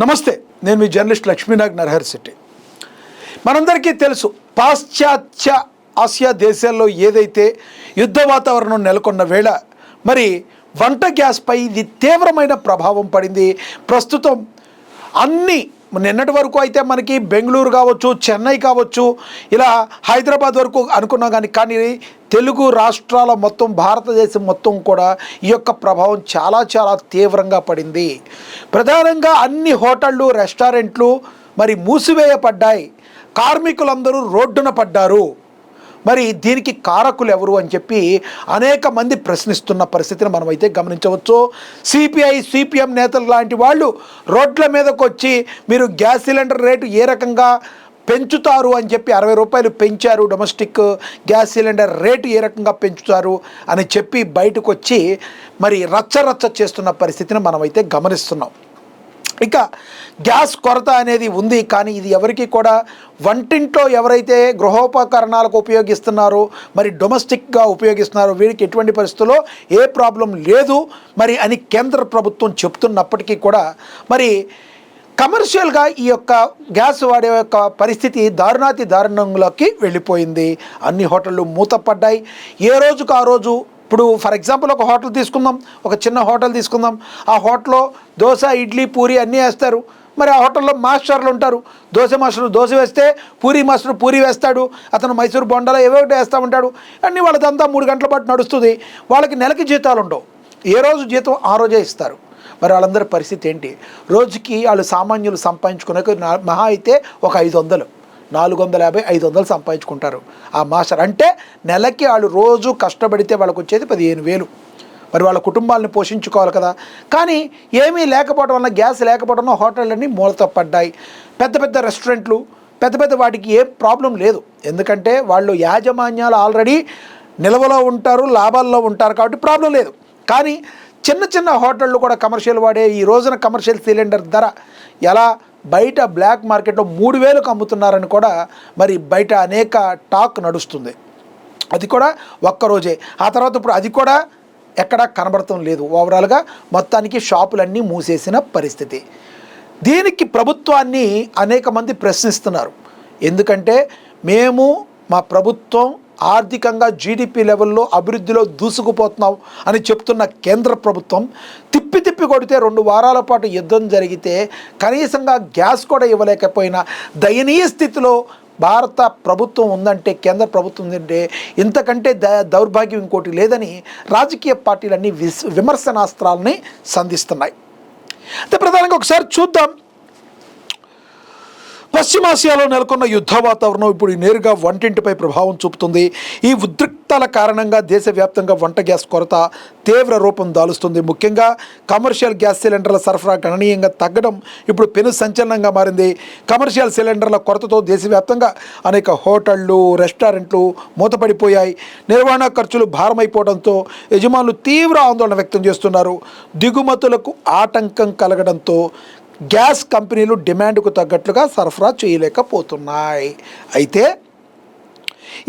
నమస్తే, నేను మీ జర్నలిస్ట్ లక్ష్మీనాగ్ నరహర్ శెట్టి. మనందరికీ తెలుసు, పాశ్చాత్య ఆసియా దేశాల్లో ఏదైతే యుద్ధ వాతావరణం నెలకొన్న వేళ మరి వంట గ్యాస్పై ఇది తీవ్రమైన ప్రభావం పడింది. ప్రస్తుతం అన్ని నిన్నటి వరకు అయితే మనకి బెంగళూరు కావచ్చు, చెన్నై కావచ్చు, ఇలా హైదరాబాద్ వరకు అనుకున్నాం. కానీ తెలుగు రాష్ట్రాల మొత్తం, భారతదేశం మొత్తం కూడా ఈ యొక్క ప్రభావం చాలా చాలా తీవ్రంగా పడింది. ప్రధానంగా అన్ని హోటళ్ళు, రెస్టారెంట్లు మరి మూసివేయబడ్డాయి. కార్మికులందరూ రోడ్డున పడ్డారు. మరి దీనికి కారకులు ఎవరు అని చెప్పి అనేక మంది ప్రశ్నిస్తున్న పరిస్థితిని మనమైతే గమనించవచ్చు. సిపిఐ, సిపిఎం నేతలు లాంటి వాళ్ళు రోడ్ల మీదకు వచ్చి మీరు గ్యాస్ సిలిండర్ రేటు ఏ రకంగా పెంచుతారు అని చెప్పి 60 రూపాయలు పెంచారు, డొమెస్టిక్ గ్యాస్ సిలిండర్ రేటు ఏ రకంగా పెంచుతారు అని చెప్పి బయటకు వచ్చి మరి రచ్చరచ్చ చేస్తున్న పరిస్థితిని మనమైతే గమనిస్తున్నాం. ఇక గ్యాస్ కొరత అనేది ఉంది, కానీ ఇది ఎవరికి కూడా వంటింట్లో ఎవరైతే గృహోపకరణాలకు ఉపయోగిస్తున్నారో, మరి డొమెస్టిక్గా ఉపయోగిస్తున్నారో వీరికి ఎటువంటి పరిస్థితుల్లో ఏ ప్రాబ్లం లేదు మరి అని కేంద్ర ప్రభుత్వం చెప్తున్నప్పటికీ కూడా మరి కమర్షియల్గా ఈ యొక్క గ్యాస్ వాడే యొక్క పరిస్థితి దారుణాతి దారుణంలోకి వెళ్ళిపోయింది. అన్ని హోటళ్ళు మూతపడ్డాయి. ఏ రోజుకు ఆ రోజు. ఇప్పుడు ఫర్ ఎగ్జాంపుల్ ఒక హోటల్ తీసుకుందాం, ఒక చిన్న హోటల్ తీసుకుందాం. ఆ హోటల్లో దోశ, ఇడ్లీ, పూరి అన్నీ వేస్తారు. మరి ఆ హోటల్లో మాస్టర్లు ఉంటారు. దోశ మాస్టర్ దోశ వేస్తే పూరి మాస్టర్ పూరి వేస్తాడు. అతను మైసూర్ బొండాలో ఏవో ఒకటి వేస్తూ ఉంటాడు. అన్నీ వాళ్ళదంతా 3 గంటల పాటు నడుస్తుంది. వాళ్ళకి నెలకి జీతాలు ఉండవు. ఏ రోజు జీతం ఆ రోజే ఇస్తారు. మరి వాళ్ళందరి పరిస్థితి ఏంటి? రోజుకి వాళ్ళు సామాన్యులు సంపాదించుకునే మహా అయితే ఒక 500, 450, 500 సంపాదించుకుంటారు. ఆ మాస్టర్ అంటే నెలకి వాళ్ళు రోజు కష్టపడితే వాళ్ళకు వచ్చేది 15,000. మరి వాళ్ళ కుటుంబాలను పోషించుకోవాలి కదా. కానీ ఏమీ లేకపోవడం వల్ల, గ్యాస్ లేకపోవడం వల్ల హోటళ్ళన్నీ మూలతపడ్డాయి. పెద్ద పెద్ద రెస్టారెంట్లు, పెద్ద పెద్ద వాటికి ఏ ప్రాబ్లం లేదు. ఎందుకంటే వాళ్ళు యాజమాన్యాలు ఆల్రెడీ నిల్వలో ఉంటారు, లాభాల్లో ఉంటారు, కాబట్టి ప్రాబ్లం లేదు. కానీ చిన్న చిన్న హోటళ్ళు కూడా కమర్షియల్ వాడే ఈ రోజున కమర్షియల్ సిలిండర్ ధర ఎలా బయట బ్లాక్ మార్కెట్లో 3,000కు అమ్ముతున్నారని కూడా మరి బయట అనేక టాక్ నడుస్తుంది. అది కూడా ఒక్కరోజే. ఆ తర్వాత ఇప్పుడు అది కూడా ఎక్కడా కనబడటం లేదు. ఓవరాల్గా మొత్తానికి షాపులన్నీ మూసేసిన పరిస్థితి. దీనికి ప్రభుత్వాన్ని అనేక మంది ప్రశ్నిస్తున్నారు. ఎందుకంటే మా ప్రభుత్వం ఆర్థికంగా జీడిపి లెవెల్లో అభివృద్ధిలో దూసుకుపోతున్నాం అని చెప్తున్న కేంద్ర ప్రభుత్వం తిప్పి కొడితే 2 వారాల పాటు యుద్ధం జరిగితే కనీసంగా గ్యాస్ కూడా ఇవ్వలేకపోయినా దయనీయ స్థితిలో భారత ప్రభుత్వం ఉందంటే, కేంద్ర ప్రభుత్వం ఉందంటే ఇంతకంటే దౌర్భాగ్యం ఇంకోటి లేదని రాజకీయ పార్టీలన్నీ విమర్శనాస్త్రాలని సంధిస్తున్నాయి. అయితే ప్రధానంగా ఒకసారి చూద్దాం. పశ్చిమాసియాలో నెలకొన్న యుద్ధ వాతావరణం ఇప్పుడు నేరుగా వంటింటిపై ప్రభావం చూపుతుంది. ఈ ఉద్రిక్తల కారణంగా దేశవ్యాప్తంగా వంట గ్యాస్ కొరత తీవ్ర రూపం దాలుస్తుంది. ముఖ్యంగా కమర్షియల్ గ్యాస్ సిలిండర్ల సరఫరా గణనీయంగా తగ్గడం ఇప్పుడు పెను సంచలనంగా మారింది. కమర్షియల్ సిలిండర్ల కొరతతో దేశవ్యాప్తంగా అనేక హోటళ్ళు, రెస్టారెంట్లు మూతపడిపోయాయి. నిర్వహణ ఖర్చులు భారమైపోవడంతో యజమానులు తీవ్ర ఆందోళన వ్యక్తం చేస్తున్నారు. దిగుమతులకు ఆటంకం కలగడంతో గ్యాస్ కంపెనీలు డిమాండ్కు తగ్గట్లుగా సరఫరా చేయలేకపోతున్నాయి. అయితే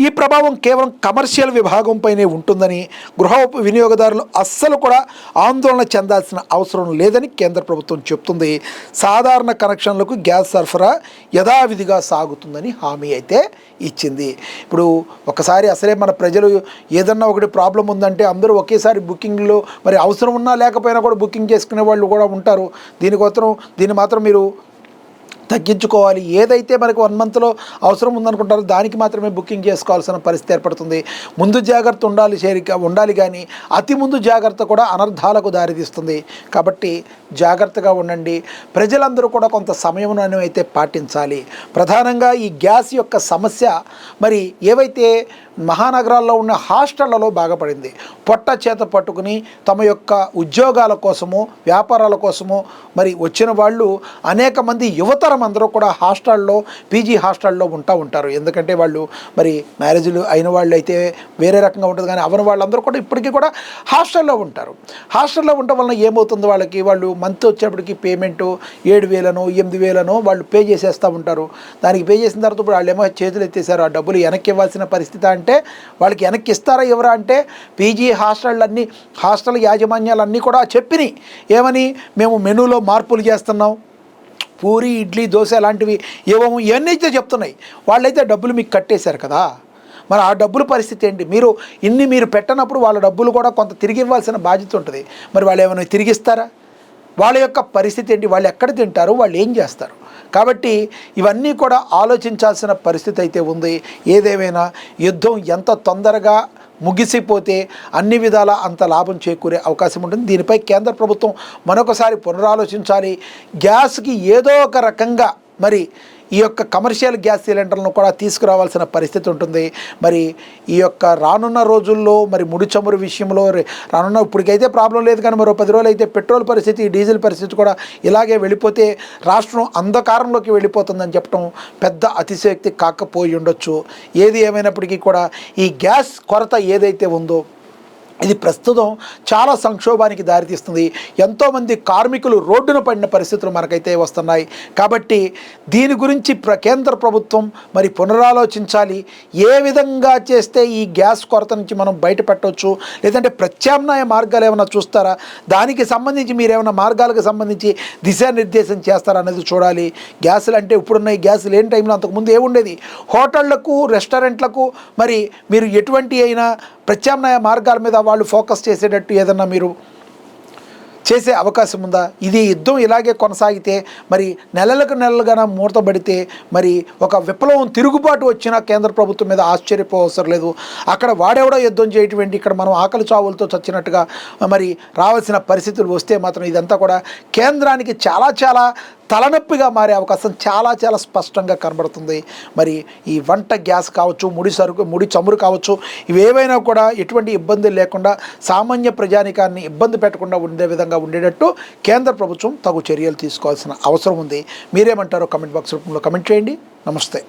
ఈ ప్రభావం కేవలం కమర్షియల్ విభాగంపైనే ఉంటుందని, గృహ వినియోగదారులు అస్సలు కూడా ఆందోళన చెందాల్సిన అవసరం లేదని కేంద్ర ప్రభుత్వం చెప్తుంది. సాధారణ కనెక్షన్లకు గ్యాస్ సరఫరా యథావిధిగా సాగుతుందని హామీ అయితే ఇచ్చింది. ఇప్పుడు ఒకసారి అసలే మన ప్రజలు ఏదన్నా ఒకటి ప్రాబ్లం ఉందంటే అందరూ ఒకేసారి బుకింగ్లో, మరి అవసరం ఉన్నా లేకపోయినా కూడా బుకింగ్ చేసుకునే వాళ్ళు కూడా ఉంటారు. దీన్ని మాత్రం మీరు తగ్గించుకోవాలి. ఏదైతే మనకు 1 మంత్లో అవసరం ఉందనుకుంటారో దానికి మాత్రమే బుకింగ్ చేసుకోవాల్సిన పరిస్థితి ఏర్పడుతుంది. ముందు జాగ్రత్త ఉండాలి కానీ అతి ముందు జాగ్రత్త కూడా అనర్థాలకు దారితీస్తుంది. కాబట్టి జాగ్రత్తగా ఉండండి. ప్రజలందరూ కూడా కొంత సమయం అయితే పాటించాలి. ప్రధానంగా ఈ గ్యాస్ యొక్క సమస్య మరి ఏవైతే మహానగరాల్లో ఉన్న హాస్టళ్లలో బాగా పడింది. పొట్ట చేత పట్టుకుని తమ యొక్క ఉద్యోగాల కోసము, వ్యాపారాల కోసము మరి వచ్చిన వాళ్ళు అనేక మంది యువతరం అందరూ కూడా హాస్టల్లో, పీజీ హాస్టల్లో ఉంటారు. ఎందుకంటే వాళ్ళు మరి మ్యారేజ్లు అయిన వాళ్ళు అయితే వేరే రకంగా ఉంటుంది, కానీ అవని వాళ్ళందరూ కూడా ఇప్పటికీ కూడా హాస్టల్లో ఉంటారు. హాస్టల్లో ఉండటం వలన ఏమవుతుంది, వాళ్ళు మంత్ వచ్చేప్పటికి పేమెంటు 7,000నో 8,000నో వాళ్ళు పే చేసేస్తూ ఉంటారు. దానికి పే చేసిన తర్వాత ఇప్పుడు వాళ్ళు ఏమో చేతులు ఎత్తేసారు. ఆ డబ్బులు వెనక్కి ఇవ్వాల్సిన పరిస్థితి అంటే వాళ్ళకి వెనక్కి ఇస్తారా ఎవరా అంటే పీజీ హాస్టల్ యాజమాన్యాలన్నీ కూడా చెప్పినాయి. ఏమని? మేము మెనూలో మార్పులు చేస్తున్నాం, పూరి ఇడ్లీ దోశ లాంటివి ఏవో ఇవన్నీ అయితే చెప్తున్నాయి, వాళ్ళైతే డబ్బులు మీకు కట్టేశారు కదా, మరి ఆ డబ్బుల పరిస్థితి ఏంటి? మీరు పెట్టనప్పుడు వాళ్ళ డబ్బులు కూడా కొంత తిరిగి ఇవ్వాల్సిన బాధ్యత ఉంటుంది. మరి వాళ్ళు ఏమైనా తిరిగిస్తారా? వాళ్ళ యొక్క పరిస్థితి ఏంటి? వాళ్ళు ఎక్కడ తింటారు? వాళ్ళు ఏం చేస్తారు? కాబట్టి ఇవన్నీ కూడా ఆలోచించాల్సిన పరిస్థితి అయితే ఉంది. ఏదేమైనా యుద్ధం ఎంత తొందరగా ముగిసిపోతే అన్ని విధాలా అంత లాభం చేకూరే అవకాశం ఉంటుంది. దీనిపై కేంద్ర ప్రభుత్వం మరొకసారి పునరాలోచించాలి. గ్యాస్కి ఏదో ఒక రకంగా మరి ఈ యొక్క కమర్షియల్ గ్యాస్ సిలిండర్లను కూడా తీసుకురావాల్సిన పరిస్థితి ఉంటుంది. మరి ఈ యొక్క రానున్న రోజుల్లో మరి ముడి చమురు విషయంలో రానున్న ఇప్పటికైతే ప్రాబ్లం లేదు, కానీ మరో 10 రోజులు అయితే పెట్రోల్ పరిస్థితి, డీజిల్ పరిస్థితి కూడా ఇలాగే వెళ్ళిపోతే రాష్ట్రం అంధకారంలోకి వెళ్ళిపోతుందని చెప్పడం పెద్ద అతిశయోక్తి కాకపోయి ఉండొచ్చు. ఏది ఏమైనప్పటికీ కూడా ఈ గ్యాస్ కొరత ఏదైతే ఉందో ఇది ప్రస్తుతం చాలా సంక్షోభానికి దారితీస్తుంది. ఎంతోమంది కార్మికులు రోడ్డున పడిన పరిస్థితులు మనకైతే వస్తున్నాయి. కాబట్టి దీని గురించి కేంద్ర ప్రభుత్వం మరి పునరాలోచించాలి. ఏ విధంగా చేస్తే ఈ గ్యాస్ కొరత నుంచి మనం బయటపెట్టవచ్చు, లేదంటే ప్రత్యామ్నాయ మార్గాలు ఏమైనా చూస్తారా, దానికి సంబంధించి మీరు ఏమైనా మార్గాలకు సంబంధించి దిశానిర్దేశం చేస్తారా అనేది చూడాలి. గ్యాసులు అంటే ఇప్పుడున్న ఈ గ్యాసులు లేని టైంలో అంతకుముందు ఏముండేది? హోటళ్లకు, రెస్టారెంట్లకు మరి మీరు ఎటువంటి అయినా ప్రత్యామ్నాయ మార్గాల మీద వాళ్ళు ఫోకస్ చేసేటట్టు ఏదన్నా మీరు చేసే అవకాశం ఉందా? ఇది యుద్ధం ఇలాగే కొనసాగితే మరి నెలలుగా మూతబడితే మరి ఒక విప్లవం తిరుగుబాటు వచ్చిన కేంద్ర ప్రభుత్వం మీద ఆశ్చర్యపోవసరం లేదు. అక్కడ వాడెవడో యుద్ధం చేయటువంటి ఇక్కడ మనం ఆకలి చావులతో చచ్చినట్టుగా మరి రావాల్సిన పరిస్థితులు వస్తే మాత్రం ఇదంతా కూడా కేంద్రానికి చాలా తలనొప్పిగా మారే అవకాశం చాలా స్పష్టంగా కనబడుతుంది. మరి ఈ వంట గ్యాస్ కావచ్చు, ముడి చమురు కావచ్చు, ఇవేవైనా కూడా ఎటువంటి ఇబ్బంది లేకుండా సామాన్య ప్రజానికాన్ని ఇబ్బంది పెట్టకుండా ఉండే విధంగా ఉండేటట్టు కేంద్ర ప్రభుత్వం తగు చర్యలు తీసుకోవాల్సిన అవసరం ఉంది. మీరేమంటారో కమెంట్ బాక్స్ రూపంలో కమెంట్ చేయండి. నమస్తే.